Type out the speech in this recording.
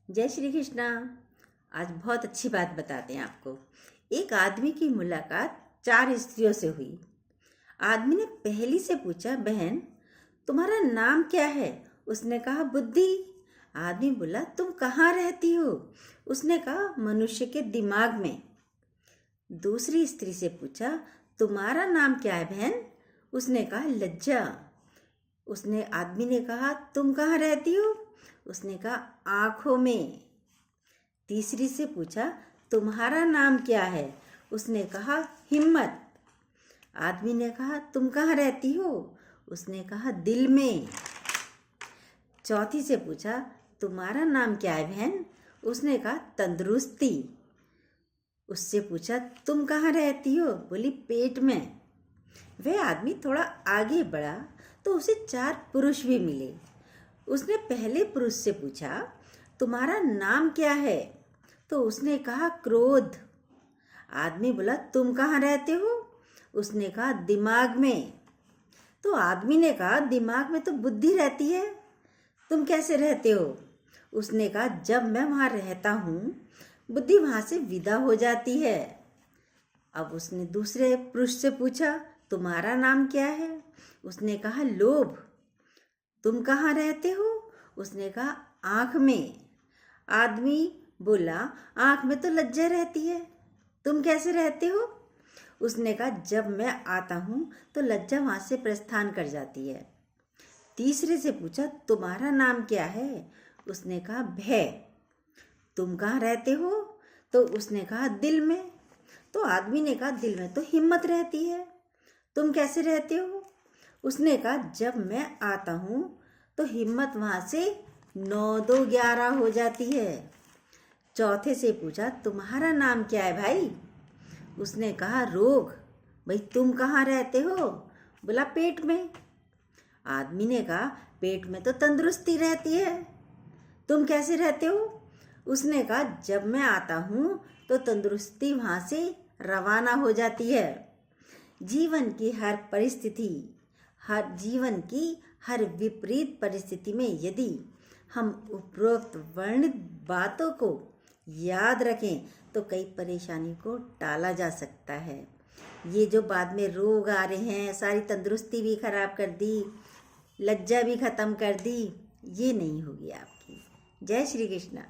जय श्री कृष्णा। आज बहुत अच्छी बात बताते हैं आपको। एक आदमी की मुलाकात 4 स्त्रियों से हुई। आदमी ने पहली से पूछा, बहन तुम्हारा नाम क्या है? उसने कहा, बुद्धि। आदमी बोला, तुम कहाँ रहती हो? उसने कहा, मनुष्य के दिमाग में। दूसरी स्त्री से पूछा, तुम्हारा नाम क्या है बहन? उसने कहा, लज्जा। आदमी ने कहा, तुम कहाँ रहती हो? उसने कहा, आँखों में। तीसरी से पूछा, तुम्हारा नाम क्या है? उसने कहा, हिम्मत। आदमी ने कहा, तुम कहाँ रहती हो? उसने कहा, दिल में। चौथी से पूछा, तुम्हारा नाम क्या है बहन? उसने कहा, तंदुरुस्ती। उससे पूछा, तुम कहाँ रहती हो? बोली, पेट में। वह आदमी थोड़ा आगे बढ़ा तो उसे 4 पुरुष भी मिले। उसने पहले पुरुष से पूछा, तुम्हारा नाम क्या है? तो उसने कहा, क्रोध। आदमी बोला, तुम कहाँ रहते हो? उसने कहा, दिमाग में। तो आदमी ने कहा, दिमाग में तो बुद्धि रहती है, तुम कैसे रहते हो? उसने कहा, जब मैं वहाँ रहता हूँ बुद्धि वहाँ से विदा हो जाती है। अब उसने दूसरे पुरुष से पूछा, तुम्हारा नाम क्या है? उसने कहा, लोभ। तुम कहाँ रहते हो? उसने कहा, आँख में। आदमी बोला, आँख में तो लज्जा रहती है, तुम कैसे रहते हो? उसने कहा, जब मैं आता हूँ तो लज्जा वहाँ से प्रस्थान कर जाती है। तीसरे से पूछा, तुम्हारा नाम क्या है? उसने कहा, भय। तुम कहाँ रहते हो? तो उसने कहा, दिल में। तो आदमी ने कहा, दिल में तो हिम्मत रहती है, तुम कैसे रहते हो? उसने कहा, जब मैं आता हूँ तो हिम्मत वहाँ से 9 2 11 हो जाती है। चौथे से पूछा, तुम्हारा नाम क्या है भाई? उसने कहा, रोग। भाई तुम कहाँ रहते हो? बोला, पेट में। आदमी ने कहा, पेट में तो तंदुरुस्ती रहती है, तुम कैसे रहते हो? उसने कहा, जब मैं आता हूँ तो तंदुरुस्ती वहाँ से रवाना हो जाती है। जीवन की हर विपरीत परिस्थिति में यदि हम उपरोक्त वर्णित बातों को याद रखें तो कई परेशानी को टाला जा सकता है। ये जो बाद में रोग आ रहे हैं, सारी तंदुरुस्ती भी खराब कर दी, लज्जा भी खत्म कर दी, ये नहीं होगी आपकी। जय श्री कृष्णा।